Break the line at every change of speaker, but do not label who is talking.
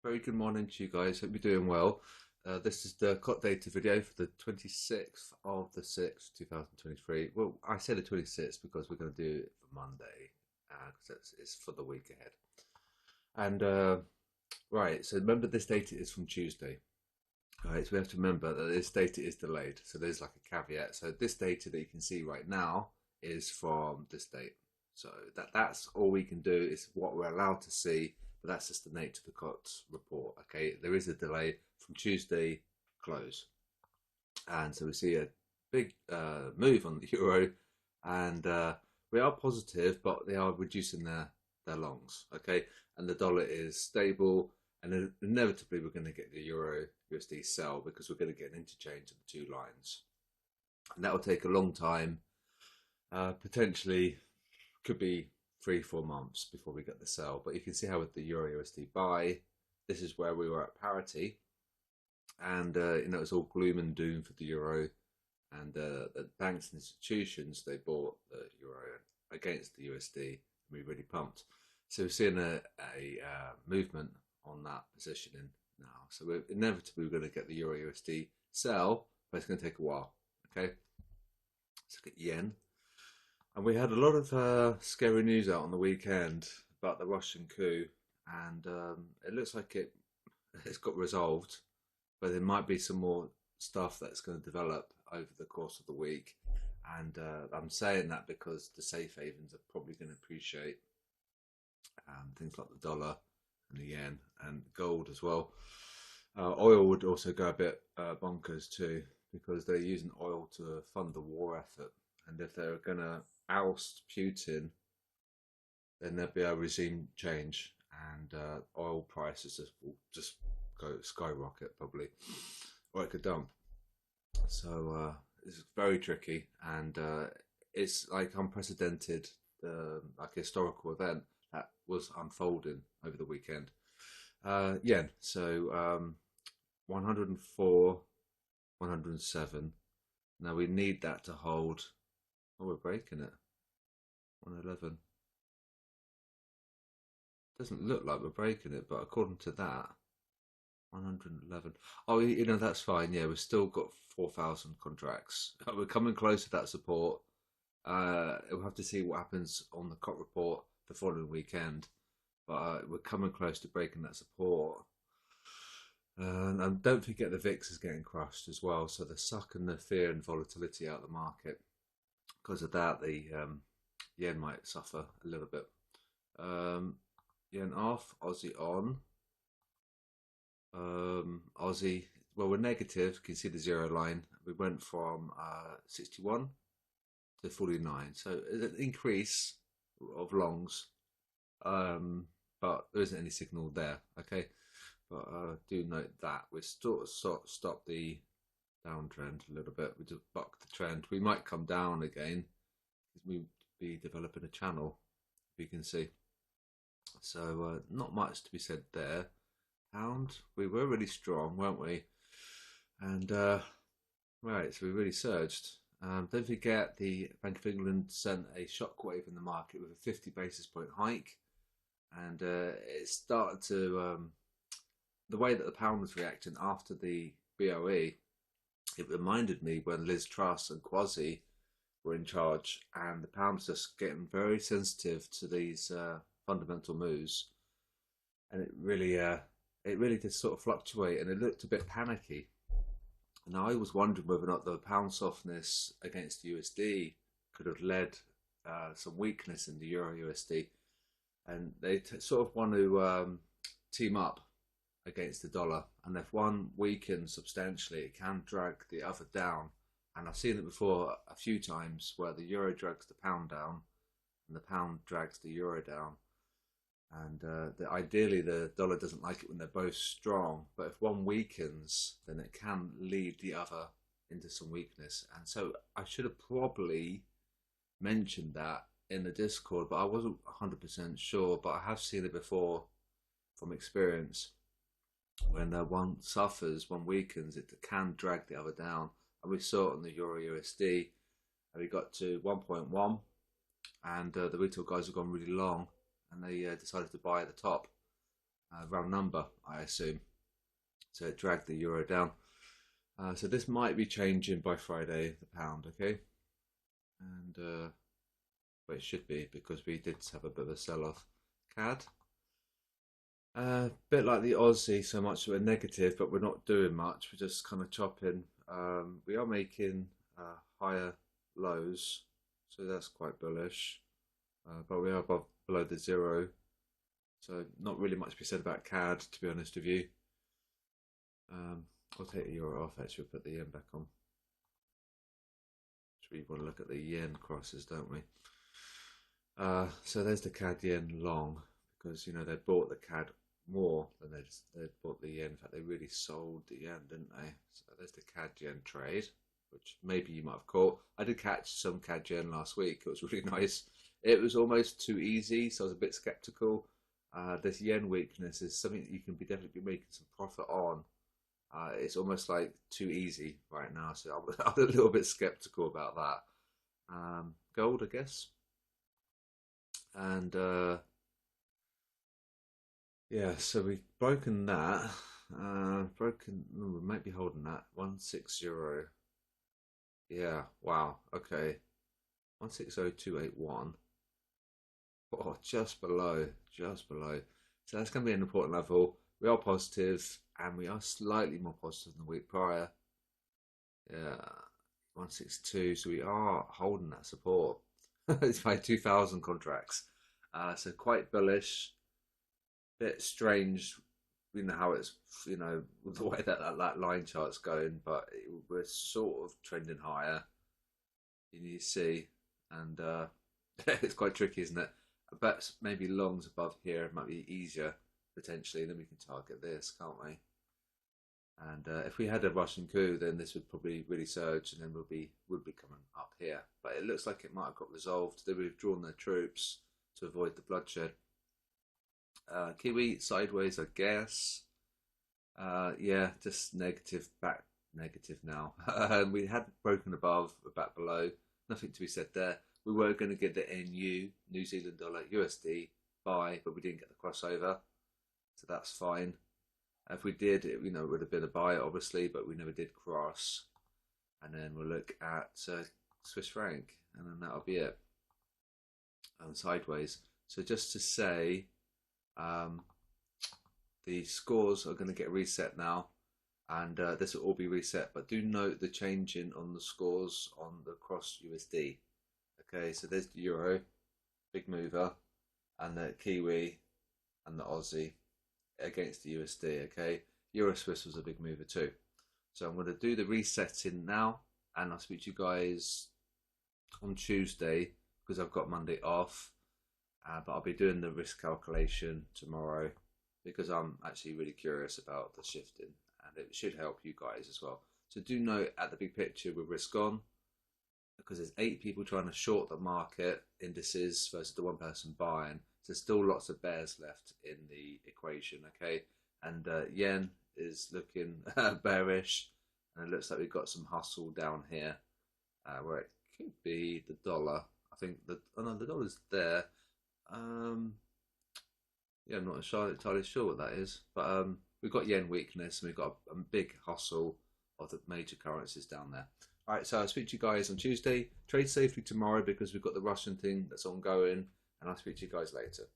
Very good morning to you guys. Hope you're doing well. This is the COT data video for the 26th of the 6th, 2023. Well, I say the 26th because we're going to do it for Monday, because it's for the week ahead. And right, so remember this data is from Tuesday. All right, so we have to remember that this data is delayed. So there's like a caveat. So this data that you can see right now is from this date. So that's all we can do, is what we're allowed to see. But that's just the nature of the COT report. Okay, there is a delay from Tuesday close, and so we see a big move on the euro, and we are positive, but they are reducing their longs. Okay, and the dollar is stable, and inevitably we're going to get the euro USD sell because we're going to get an interchange of the two lines, and that will take a long time. Potentially could be 3-4 months before we get the sell. But you can see how with the euro USD buy, this is where we were at parity, and it's all gloom and doom for the euro, and the banks and institutions, they bought the euro against the USD, and we really pumped. So we're seeing a movement on that positioning now. So we're inevitably going to get the euro USD sell, but it's going to take a while. Okay, let's look at yen. And we had a lot of scary news out on the weekend about the Russian coup, and it looks like it's got resolved, but there might be some more stuff that's going to develop over the course of the week. And I'm saying that because the safe havens are probably going to appreciate, things like the dollar and the yen and gold as well. Oil would also go a bit bonkers too, because they're using oil to fund the war effort. And if they're going to oust Putin, then there'll be a regime change, and oil prices will just go skyrocket probably, or it could dump. So it's very tricky, and it's like unprecedented, like a historical event that was unfolding over the weekend. Yen, so 104, 107. Now we need that to hold. Oh, we're breaking it. 111. Doesn't look like we're breaking it, but according to that, 111. Oh, that's fine. Yeah, we've still got 4,000 contracts. We're coming close to that support. We'll have to see what happens on the COT report the following weekend, but we're coming close to breaking that support. And don't forget the VIX is getting crushed as well, so they're sucking the fear and volatility out of the market. Because of that, the yen might suffer a little bit. Yen off, Aussie on. Aussie, well, we're negative. You can see the zero line. We went from 61 to 49, so it's an increase of longs, but there isn't any signal there. Okay, but do note that we sort of stopped the downtrend a little bit. We just bucked the trend. We might come down again because we be developing a channel, you can see. So not much to be said there. Pound, we were really strong, weren't we? And right, so we really surged. Don't forget the Bank of England sent a shockwave in the market with a 50 basis point hike, and it started to the way that the pound was reacting after the BOE. It reminded me when Liz Truss and Kwasi were in charge, and the pound was just getting very sensitive to these fundamental moves, and it really did sort of fluctuate, and it looked a bit panicky. And I was wondering whether or not the pound softness against the USD could have led some weakness in the euro USD, and they sort of want to team up against the dollar, and if one weakens substantially, it can drag the other down. And I've seen it before a few times where the euro drags the pound down and the pound drags the euro down, and ideally the dollar doesn't like it when they're both strong, but if one weakens, then it can lead the other into some weakness. And so I should have probably mentioned that in the Discord, but I wasn't 100% sure, but I have seen it before from experience. When one suffers, one weakens, it can drag the other down. And we saw it on the euro USD, and we got to 1.1, and the retail guys have gone really long, and they decided to buy at the top, round number, I assume. So it dragged the euro down. So this might be changing by Friday, the pound, okay? And well, it should be because we did have a bit of a sell-off. CAD, bit like the Aussie, so much of a negative, but we're not doing much. We're just kind of chopping. We are making higher lows, so that's quite bullish. But we are below the zero, so not really much to be said about CAD, to be honest with you. I'll take the euro off. Actually, we'll put the yen back on. We want to look at the yen crosses, don't we? So there's the CAD yen long, because you know they bought the CAD more than they bought the yen. In fact, they really sold the yen, didn't they? So there's the CAD yen trade, which maybe you might have caught. I did catch some CAD yen last week. It was really nice. It was almost too easy, so I was a bit skeptical. This yen weakness is something that you can be definitely making some profit on. It's almost like too easy right now, so I'm a little bit skeptical about that. Gold, I guess, and yeah, so we've broken that. We might be holding that 160. Yeah, wow. Okay, 160281. Oh, just below, just below. So that's going to be an important level. We are positive, and we are slightly more positive than the week prior. Yeah, 162. So we are holding that support. It's by 2,000 contracts. So quite bullish. Bit strange, you know how it's, you know, the way that line chart's going, but we're sort of trending higher. You see, and it's quite tricky, isn't it? But maybe longs above here might be easier potentially. Then we can target this, can't we? And if we had a Russian coup, then this would probably really surge, and then would be coming up here. But it looks like it might have got resolved. They would have drawn their troops to avoid the bloodshed. Kiwi sideways, I guess. Yeah, just negative, back negative now. We had broken above, we're back below. Nothing to be said there. We were going to get the NU, New Zealand dollar, USD buy, but we didn't get the crossover, so that's fine. If we did, it would have been a buy, obviously, but we never did cross. And then we'll look at Swiss franc, and then that'll be it. And sideways. So just to say, the scores are going to get reset now, and this will all be reset. But do note the changing on the scores on the cross USD. Okay, so there's the euro, big mover, and the Kiwi and the Aussie against the USD. Okay, Euro Swiss was a big mover too. So I'm going to do the resetting now, and I'll speak to you guys on Tuesday because I've got Monday off. But I'll be doing the risk calculation tomorrow because I'm actually really curious about the shifting, and it should help you guys as well. So do note at the big picture with risk on, because there's 8 people trying to short the market indices versus the 1 person buying. So there's still lots of bears left in the equation, okay? And yen is looking bearish, and it looks like we've got some hustle down here where it could be the dollar. I think the dollar's there. Yeah, I'm not entirely sure what that is, but we've got yen weakness, and we've got a big hustle of the major currencies down there. All right, so I'll speak to you guys on Tuesday. Trade safely tomorrow because we've got the Russian thing that's ongoing, and I'll speak to you guys later.